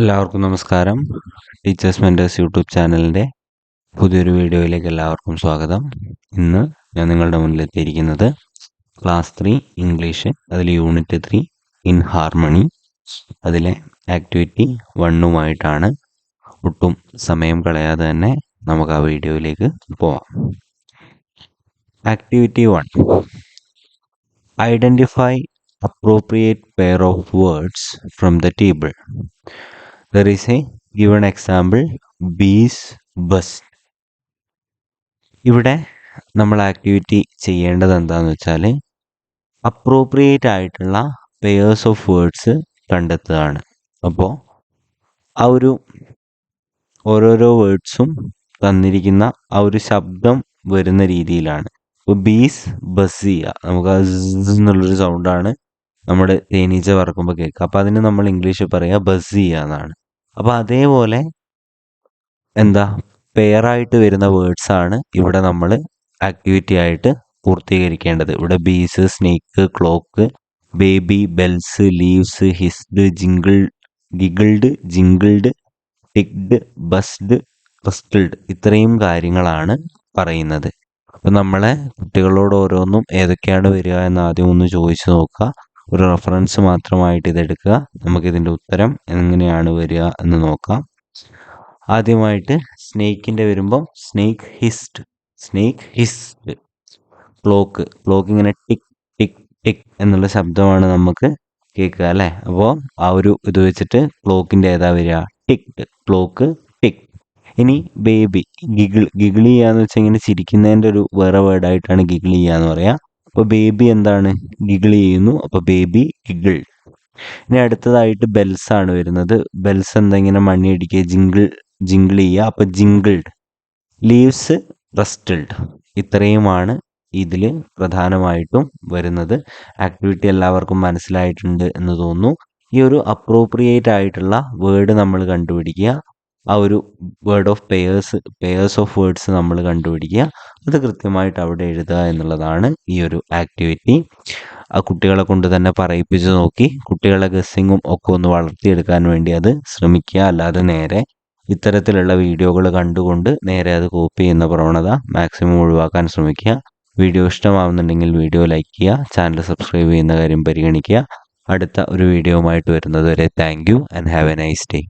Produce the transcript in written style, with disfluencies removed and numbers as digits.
എല്ലാവർക്കും നമസ്കാരം. Teachers mentors YouTube ചാനലിൻ്റെ പുതിയൊരു വീഡിയോയിലേക്ക് എല്ലാവർക്കും സ്വാഗതം. ഇന്ന് ഞാൻ നിങ്ങളുടെ മുന്നിലെത്തിയിരിക്കുന്നത് ക്ലാസ് 3 ഇംഗ്ലീഷ്, അതിൽ യൂണിറ്റ് 3 ഇൻ ഹാർമണി, അതിലെ ആക്ടിവിറ്റി 1 ഒട്ടും സമയം കളയാതെ തന്നെ നമുക്ക് ആ വീഡിയോയിലേക്ക് പോവാം. Activity 1, identify appropriate pair of words from the table. There is a given example, bees, bus. ഇവിടെ നമ്മൾ ആക്ടിവിറ്റി ചെയ്യേണ്ടത് എന്താണെന്ന് വെച്ചാൽ അപ്രോപ്രിയേറ്റ് ആയിട്ടുള്ള പെയേഴ്സ് ഓഫ് വേർഡ്സ് കണ്ടെത്തുകയാണ്. അപ്പോൾ ആ ഒരു ഓരോരോ വേർഡ്സും തന്നിരിക്കുന്ന ആ ഒരു ശബ്ദം വരുന്ന രീതിയിലാണ്. ഇപ്പോൾ ബീസ് ബസ് ചെയ്യുക, നമുക്ക് ആ എന്നുള്ളൊരു സൗണ്ടാണ് നമ്മുടെ തേനീച്ച പറക്കുമ്പോൾ കേൾക്കുക. അപ്പോൾ അതിന് നമ്മൾ ഇംഗ്ലീഷിൽ പറയുക ബസ് ചെയ്യുക എന്നാണ്. അപ്പോൾ അതേപോലെ പെയറായിട്ട് വരുന്ന വേർഡ്സാണ് ഇവിടെ നമ്മൾ ആക്ടിവിറ്റി ആയിട്ട് പൂർത്തീകരിക്കേണ്ടത്. ഇവിടെ bees, snake, clock, baby, bells, leaves, hissed, giggled, jingled, ticked, buzzed, rustled, ഇത്രയും കാര്യങ്ങളാണ് പറയുന്നത്. അപ്പം നമ്മളെ കുട്ടികളോട് ഓരോന്നും ഏതൊക്കെയാണ് വരിക എന്ന് ആദ്യം ഒന്ന് ചോദിച്ചു നോക്കുക. ഒരു റെഫറൻസ് മാത്രമായിട്ട് ഇതെടുക്കുക. നമുക്കിതിൻ്റെ ഉത്തരം എങ്ങനെയാണ് വരിക എന്ന് നോക്കാം. ആദ്യമായിട്ട് സ്നേക്കിൻ്റെ വരുമ്പോൾ സ്നേക്ക് ഹിസ്ഡ്, ക്ലോക്ക് ഇങ്ങനെ ടിക് ടിക് ടിക് എന്നുള്ള ശബ്ദമാണ് നമുക്ക് കേൾക്കുക അല്ലേ. അപ്പോൾ ആ ഒരു ഇത് വെച്ചിട്ട് ക്ലോക്കിൻ്റെ ഏതാ വരിക? ടിക്ഡ്, ക്ലോക്ക് ടിക്. ഇനി ബേബി, ഗിഗിൾ ചെയ്യാന്ന് വെച്ചാൽ ഇങ്ങനെ ചിരിക്കുന്നതിൻ്റെ ഒരു വേറെ വേർഡായിട്ടാണ് ഗിഗിൾ ചെയ്യാന്ന് പറയാം. അപ്പോൾ ബേബി എന്താണ്? ഗിഗിൾ ചെയ്യുന്നു, അപ്പോൾ ബേബി ഗിഗിൾ. ഇനി അടുത്തതായിട്ട് ബെൽസ് ആണ് വരുന്നത്. ബെൽസ് ഇങ്ങനെ മണി അടിക്കുക, ജിങ്കിൾ ചെയ്യുക, അപ്പോൾ ജിങ്കിൾഡ്. ലീവ്സ് റസ്റ്റൽഡ്. ഇത്രയുമാണ് ഇതിൽ പ്രധാനമായിട്ടും വരുന്നത്. ആക്ടിവിറ്റി എല്ലാവർക്കും മനസ്സിലായിട്ടുണ്ട് എന്ന് തോന്നുന്നു. ഈ ഒരു അപ്രോപ്രിയേറ്റ് ആയിട്ടുള്ള വേർഡ് നമ്മൾ കണ്ടുപിടിക്കുക. ആ ഒരു word of pairs of words നമ്മൾ കണ്ടുപിടിക്കുക. അത് കൃത്യമായിട്ട് അവിടെ എഴുതുക എന്നുള്ളതാണ് ഈ ഒരു ആക്ടിവിറ്റി. ആ കുട്ടികളെ കൊണ്ട് തന്നെ പറയിപ്പിച്ച് നോക്കി കുട്ടികളെ ഗസ്സിങ്ങും ഒക്കെ ഒന്ന് വളർത്തിയെടുക്കാൻ വേണ്ടി അത് ശ്രമിക്കുക. അല്ലാതെ നേരെ ഇത്തരത്തിലുള്ള വീഡിയോകൾ കണ്ടുകൊണ്ട് നേരെ അത് കോപ്പി ചെയ്യുന്ന പ്രവണത മാക്സിമം ഒഴിവാക്കാൻ ശ്രമിക്കുക. വീഡിയോ ഇഷ്ടമാവുന്നുണ്ടെങ്കിൽ വീഡിയോ ലൈക്ക് ചെയ്യുക, ചാനൽ സബ്സ്ക്രൈബ് ചെയ്യുന്ന കാര്യം പരിഗണിക്കുക. അടുത്ത ഒരു വീഡിയോയുമായിട്ട് വരുന്നത് വരെ thank you and have A nice day.